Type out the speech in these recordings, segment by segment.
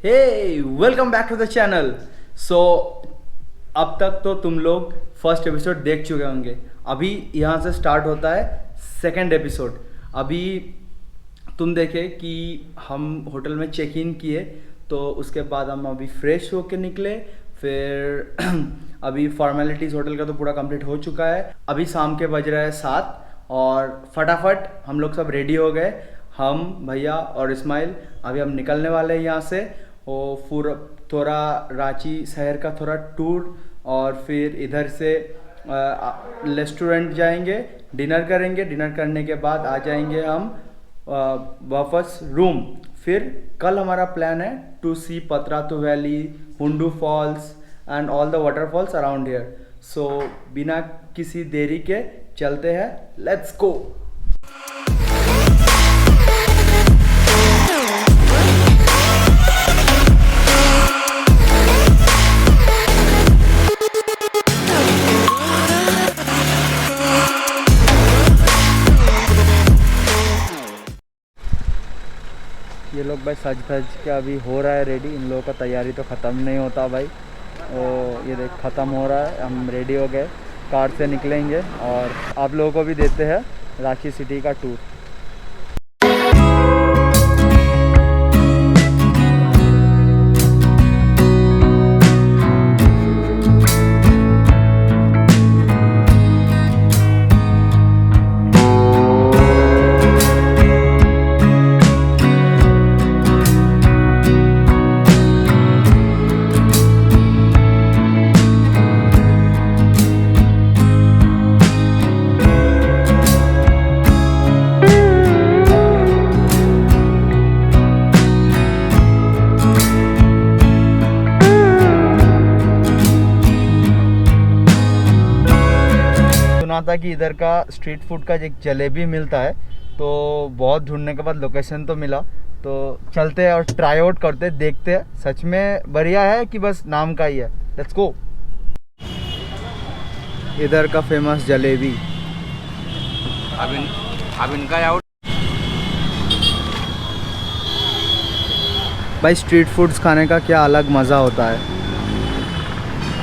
Hey welcome back to the channel. So अब तक तो तुम लोग फर्स्ट एपिसोड देख चुके होंगे। अभी यहाँ से स्टार्ट होता है सेकंड एपिसोड। अभी तुम देखे कि हम होटल में चेक इन किए, तो उसके बाद हम अभी फ्रेश होके निकले। फिर अभी फॉर्मेलिटीज़ होटल का तो पूरा कंप्लीट हो चुका है। अभी शाम के बज रहे हैं 7 और फटाफट हम लोग सब रेडी हो गए। हम भैया और इस्माइल अभी हम निकलने वाले हैं यहाँ से। वो पूरा थोड़ा रांची शहर का थोड़ा टूर, और फिर इधर से रेस्टोरेंट जाएंगे, डिनर करेंगे। डिनर करने के बाद आ जाएंगे हम वापस रूम। फिर कल हमारा प्लान है to see Patratu valley, Hundru falls and all the waterfalls around here. So बिना किसी देरी के चलते हैं, लेट्स गो। ये लोग भाई सज धज के अभी हो रहा है रेडी। इन लोगों का तैयारी तो ख़त्म नहीं होता भाई। और ये देख ख़त्म हो रहा है, हम रेडी हो गए, कार से निकलेंगे और आप लोगों को भी देते हैं रांची सिटी का टूर। सुना था कि इधर का स्ट्रीट फूड का एक जलेबी मिलता है, तो बहुत ढूंढने के बाद लोकेशन तो मिला, तो चलते हैं और ट्राई आउट करते हैं, देखते हैं सच में बढ़िया है कि बस नाम का ही है। Let's go. इधर का फेमस जलेबी। अब इनका आउट भाई, स्ट्रीट फूड्स खाने का क्या अलग मज़ा होता है।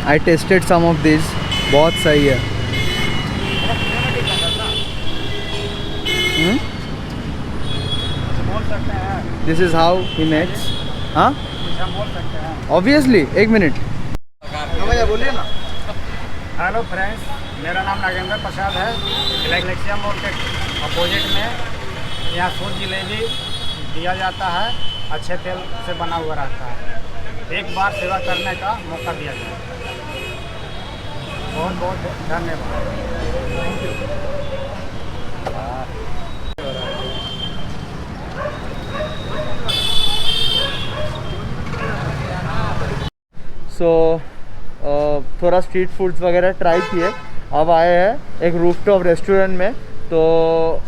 I tasted some of this, बहुत सही है। This is how he makes. हाँ ऑब्वियसली। एक मिनट भैया बोलिए ना। हेलो फ्रेंड्स, मेरा नाम नागेंद्र प्रसाद है। गैलेक्सिया मॉल के अपोजिट में यहाँ शुद्ध जलेबी दिया जाता है, अच्छे तेल से बना हुआ रहता है। एक बार सेवा करने का मौका दिया जाए। बहुत बहुत धन्यवाद। Thank you. सो थोड़ा स्ट्रीट फूड्स वगैरह ट्राई किए। अब आए हैं एक रूफटॉप रेस्टोरेंट में, तो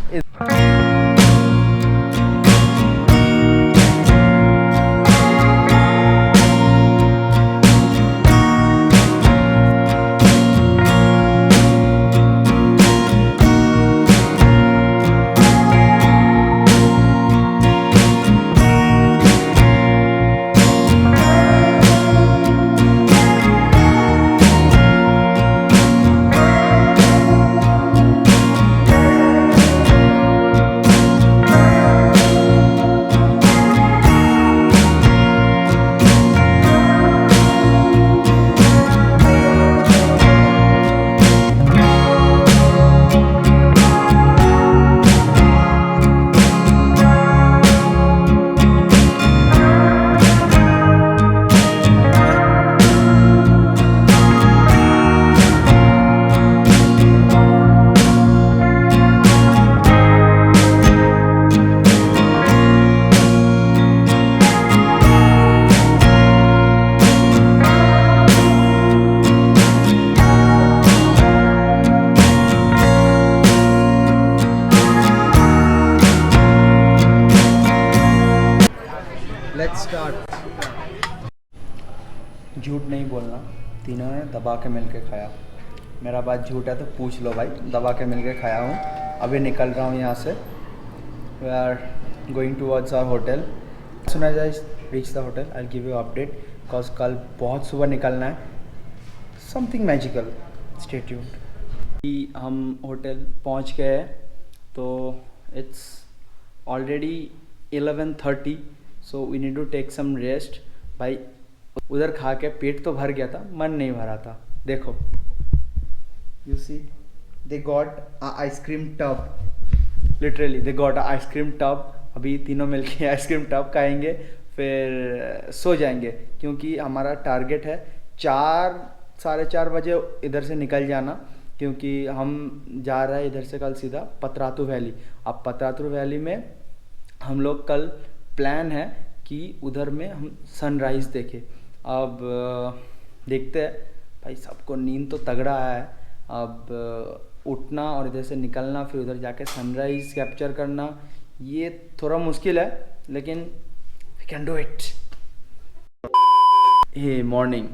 लेट्स स्टार्ट। झूठ नहीं बोलना, तीनों ने दबा के मिल के खाया। मेरा बात झूठ है तो पूछ लो भाई, दबा के मिल के खाया हूँ। अभी निकल रहा हूँ यहाँ से। We are going towards our hotel. सुना जाए reach the hotel I give you update, because कल बहुत सुबह निकलना है, समथिंग मैजिकल, स्टे ट्यून्ड। हम होटल पहुंच गए हैं, तो it's already 11:30, so we need to take some rest. भाई उधर खा के पेट तो भर गया था, मन नहीं भरा था। देखो you see they got a ice cream tub, literally they got a ice cream tub. अभी तीनों मिलके आइसक्रीम टब खाएंगे, फिर सो जाएंगे, क्योंकि हमारा टारगेट है 4-4:30 बजे इधर से निकल जाना, क्योंकि हम जा रहे हैं इधर से कल सीधा पतरातू वैली। अब पतरातू वैली में हम लोग कल प्लान है कि उधर में हम सनराइज़ देखें। अब देखते हैं भाई, सबको नींद तो तगड़ा आया है, अब उठना और इधर से निकलना, फिर उधर जाके सनराइज़ कैप्चर करना, ये थोड़ा मुश्किल है, लेकिन we can do it. Hey morning,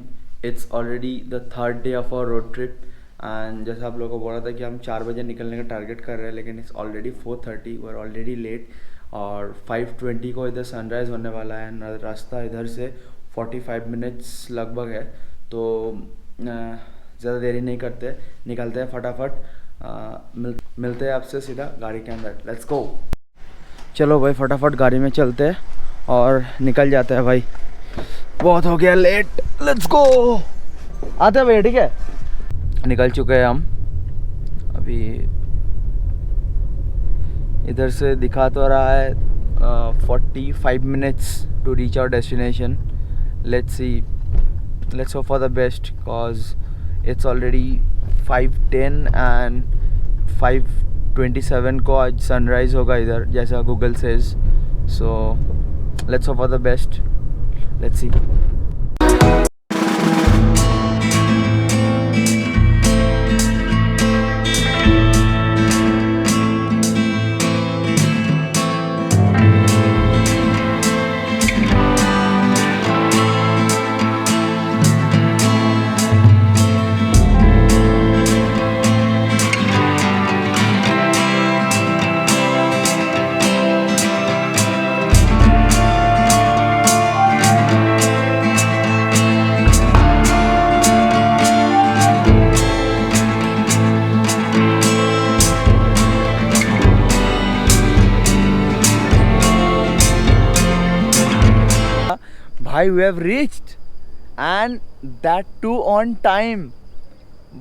it's already the 3rd day of our road trip, and जैसा आप लोगों को बोला था कि हम 4 बजे निकलने का टारगेट कर रहे हैं, लेकिन it's already 4:30, we are already late. और 5:20 को इधर सनराइज़ होने वाला है। रास्ता इधर से 45 मिनट्स लगभग है, तो ज़्यादा देरी नहीं करते, निकलते हैं फटाफट। मिलते हैं आपसे सीधा गाड़ी के अंदर, लेट्स गो। चलो भाई फटाफट गाड़ी में चलते हैं और निकल जाते हैं भाई, बहुत हो गया लेट, लेट्स गो। आते हैं भैया, ठीक है। निकल चुके हैं हम, अभी इधर से दिखा तो रहा है 45 minutes to reach our destination. Let's see, let's hope for the best, because it's already 5:10 and 5:27 को आज सनराइज़ होगा इधर, जैसा Google says. So let's hope for the best, let's see. भाई we have reached and that too on time।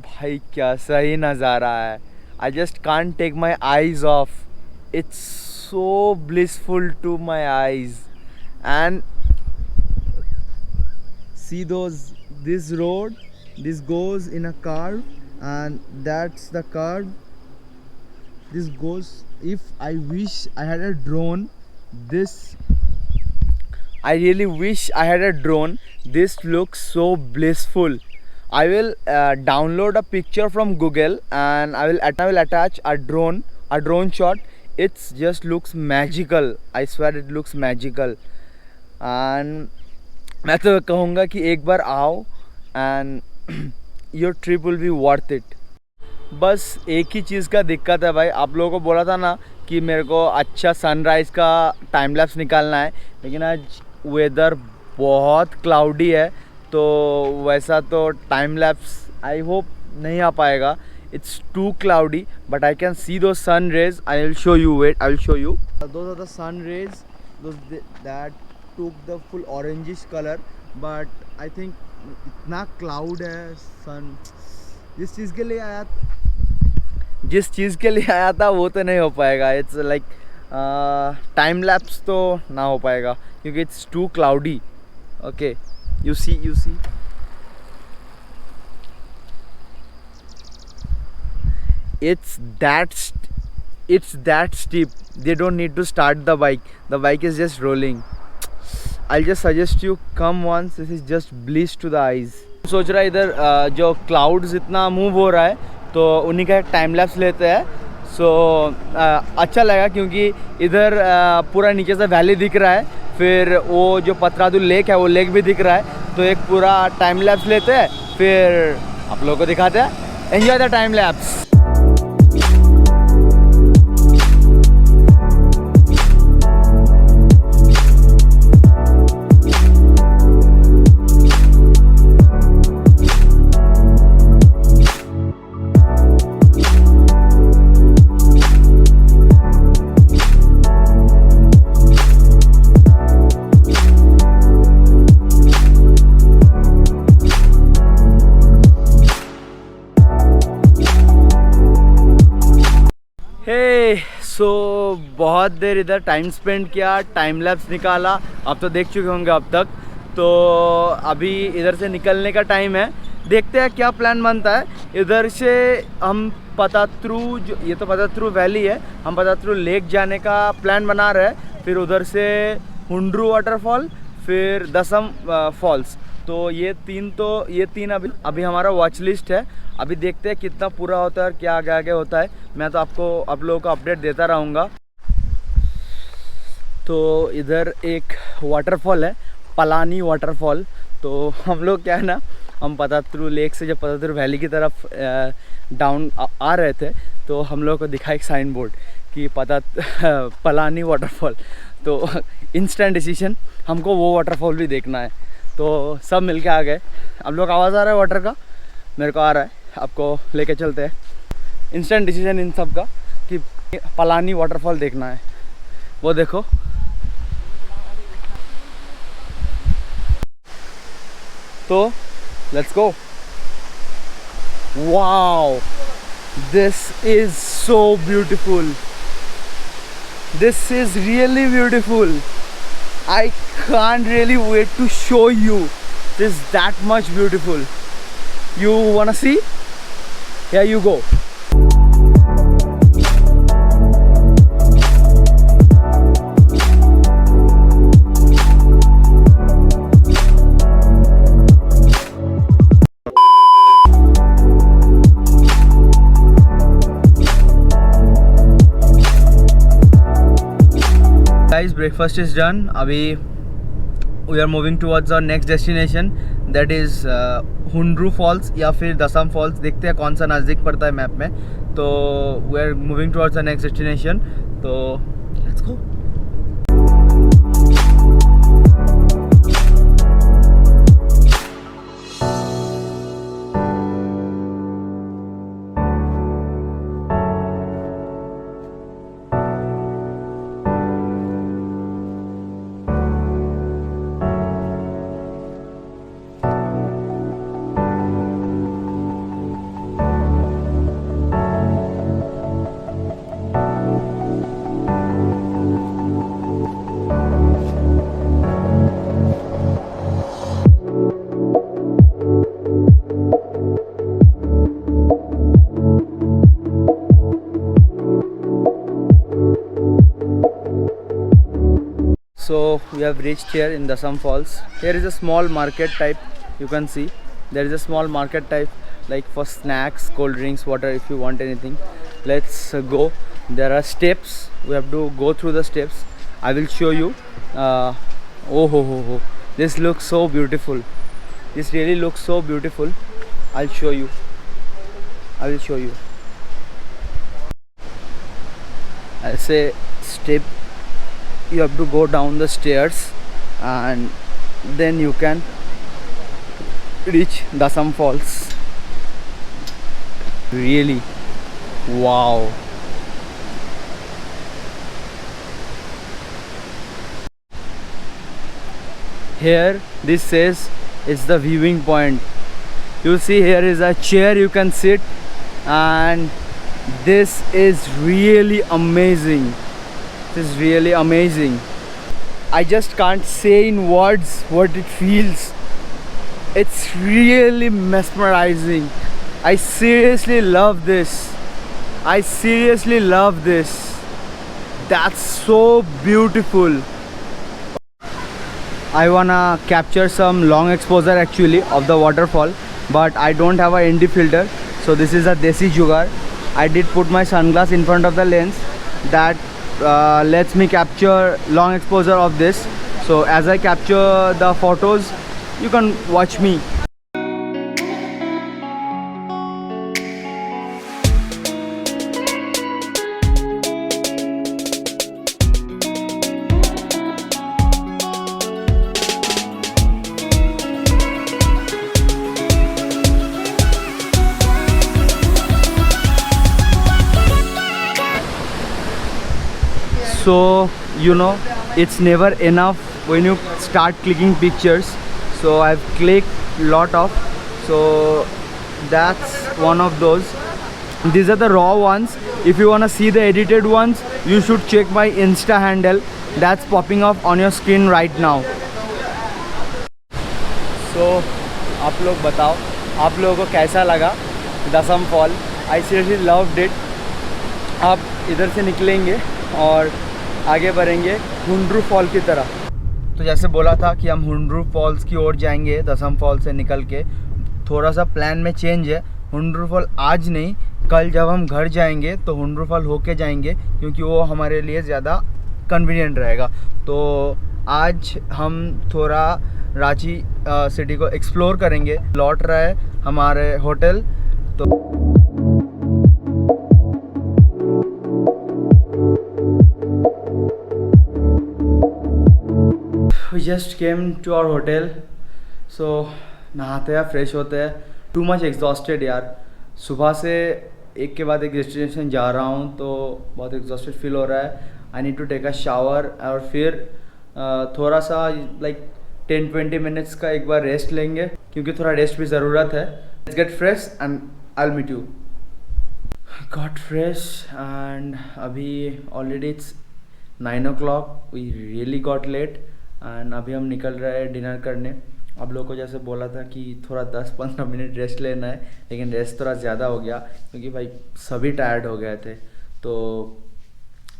भाई क्या सही नज़ारा है, I just can't take my eyes off, it's so blissful to my eyes। and see this road, this goes in a curve, and that's the curve, this goes, if I wish I had a drone, I really wish I had a drone, this looks so blissful। I will download a picture from Google and I will attach a drone shot, it just looks magical, I swear it looks magical। and मैं तो कहूँगा कि एक बार आओ and your trip will be worth it। बस एक ही चीज़ का दिक्कत है भाई, आप लोगों को बोला था ना कि मेरे को अच्छा सनराइज़ का टाइम लैप्स निकालना है, लेकिन आज वेदर बहुत क्लाउडी है, तो वैसा तो टाइम लैप्स आई होप नहीं आ पाएगा, it's too cloudy, but I can see though sun rays, I will show you, wait I will show you, those are the sun rays, that took the full orangish colour, but I think इतना cloud है, sun जिस चीज़ के लिए आया था वो तो नहीं हो पाएगा, इट्स लाइक टाइम लैप्स तो ना हो पाएगा, क्योंकि it's too cloudy. Okay, you see it's that steep, they don't need to start the bike is just rolling। I'll just suggest you come once, this is just bliss to the eyes। सोच रहा है इधर जो clouds इतना move हो रहा है, तो उन्हीं का एक टाइम लैप्स लेते हैं। सो अच्छा लगा, क्योंकि इधर पूरा नीचे से वैली दिख रहा है, फिर वो जो पतरातू लेक है वो लेक भी दिख रहा है, तो एक पूरा टाइम लैप्स लेते हैं, फिर आप लोगों को दिखाते हैं। Enjoy the time lapse. बहुत देर इधर टाइम स्पेंड किया, टाइम लैप्स निकाला, आप तो देख चुके होंगे अब तक। तो अभी इधर से निकलने का टाइम है, देखते हैं क्या प्लान बनता है। इधर से हम पतात्रू, जो ये तो पतात्रू वैली है, हम पतात्रू लेक जाने का प्लान बना रहे हैं, फिर उधर से हुंड्रू वाटरफॉल, फिर दसम फॉल्स। तो ये तीन अभी हमारा वॉच लिस्ट है। अभी देखते हैं कितना पूरा होता है और क्या आगे आगे होता है। मैं तो आप लोगों को अपडेट देता रहूँगा। तो इधर एक वाटरफॉल है, पलानी वाटरफॉल। तो हम लोग क्या है ना, हम पतात्रू लेक से जब पतात्रू वैली की तरफ डाउन आ रहे थे, तो हम लोग को दिखा एक साइन बोर्ड कि पलानी वाटरफॉल। तो इंस्टेंट डिसीजन, हमको वो वाटरफॉल भी देखना है। तो सब मिलके आ गए। अब लोग आवाज़ आ रहा है वाटर का, मेरे को आ रहा है, आपको लेके चलते हैं। इंस्टेंट डिसीजन इन सब का कि पलानी वाटरफॉल देखना है। वो देखो, तो let's go. Wow, this is so beautiful, this is really beautiful. I can't really wait to show you. This is that much beautiful. You wanna see? Here you go. Guys, breakfast is done. Abhi we are moving towards our next destination, that is Hundru falls या फिर दसम false. देखते हैं कौन सा नज़दीक पड़ता है मैप में। तो we are moving towards the next destination, तो let's go. So we have reached here in Dasam Falls. Here is a small market type, you can see there is a small market type, like for snacks, cold drinks, water, if you want anything. Let's go. There are steps, we have to go through the steps. I will show you. Oh, this looks so beautiful, this really looks so beautiful. I'll show you, I will show you. I'll say step, you have to go down the stairs and then you can reach Dasam Falls. Really, wow. Here this says it's the viewing point. You see here is a chair you can sit, and this is really amazing. This is really amazing. I just can't say in words what it feels. It's really mesmerizing. I seriously love this. I seriously love this. That's so beautiful. I wanna capture some long exposure actually of the waterfall, but I don't have a ND filter, so this is a Desi Jugaad. I did put my sunglass in front of the lens that lets me capture long exposure of this. So as I capture the photos, you can watch me. So you know, it's never enough when you start clicking pictures. So I've clicked lot of, so that's one of those. these are the raw ones. If you wanna see the edited ones, you should check my Insta handle. That's popping up on your screen right now. So, आप लोग बताओ, आप लोगों को कैसा लगा दसम fall? I seriously loved it. आप इधर से निकलेंगे और आगे बढ़ेंगे हुंड्रू फॉल की तरह। तो जैसे बोला था कि हम हुंड्रू फॉल्स की ओर जाएंगे दसम फॉल से निकल के। थोड़ा सा प्लान में चेंज है, हुंड्रू फॉल आज नहीं, कल जब हम घर जाएंगे तो हुंड्रू फॉल होके जाएंगे, क्योंकि वो हमारे लिए ज़्यादा कन्वीनियंट रहेगा। तो आज हम थोड़ा रांची सिटी को एक्सप्लोर करेंगे। लौट रहा है हमारे होटल। तो we just came to our hotel, so नहाते हैं, फ्रेश होते हैं। टू मच एग्जॉस्टेड यार, सुबह से एक के बाद एक डेस्टिनेशन जा रहा हूँ तो बहुत एग्जॉस्टेड फील हो रहा है। I need to take a shower और फिर थोड़ा सा लाइक 10-20 मिनट्स का एक बार रेस्ट लेंगे, क्योंकि थोड़ा रेस्ट भी ज़रूरत है। Let's get fresh and I will meet you. Got fresh and अभी already it's 9 o'clock, we really got late and अभी हम निकल रहे हैं डिनर करने। आप लोगों को जैसे बोला था कि थोड़ा 10-15 मिनट रेस्ट लेना है, लेकिन रेस्ट थोड़ा ज़्यादा हो गया क्योंकि भाई सभी टायर्ड हो गए थे, तो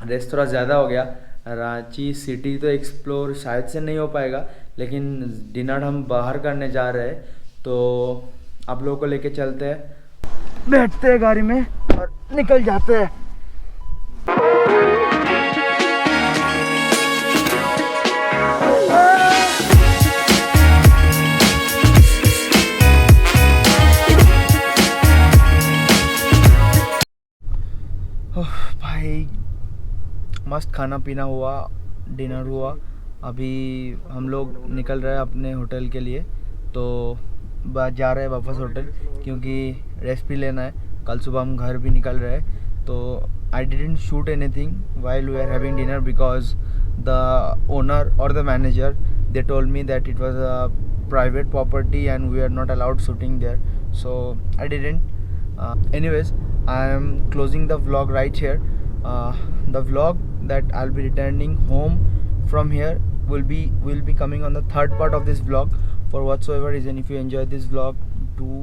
रेस्ट थोड़ा ज़्यादा हो गया। रांची सिटी तो एक्सप्लोर शायद से नहीं हो पाएगा, लेकिन डिनर हम बाहर करने जा रहे हैं, तो आप लोगों को लेके चलते हैं, बैठते हैं गाड़ी में और निकल जाते हैं। भाई मस्त खाना पीना हुआ, डिनर हुआ। अभी हम लोग निकल रहे हैं अपने होटल के लिए, तो जा रहे हैं वापस होटल, क्योंकि रेस्ट भी लेना है। कल सुबह हम घर भी निकल रहे हैं। तो I didn't shoot anything while we are having dinner because the owner और the manager they told me that it was a private property and we are not allowed shooting there, so I didn't. Anyways, I am closing the vlog right here. The vlog that I'll be returning home from here will be coming on the third part of this vlog. For whatsoever reason, if you enjoyed this vlog, do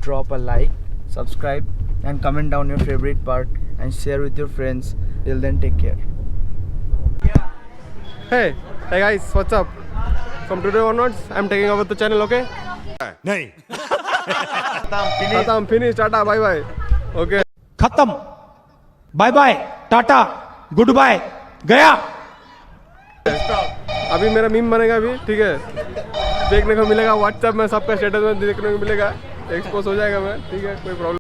drop a like, subscribe and comment down your favorite part and share with your friends. Till then, take care. Hey guys, what's up? From today onwards, I'm taking over the channel, okay? नहीं खत्म, finish, tata, bye bye. Okay. खत्म, bye bye, tata, goodbye, गया। अभी मेरा meme बनेगा अभी, ठीक है, देखने को मिलेगा व्हाट्सएप में, सबका स्टेटस में देखने को मिलेगा, एक्सपोज हो जाएगा मैं, ठीक है, कोई प्रॉब्लम।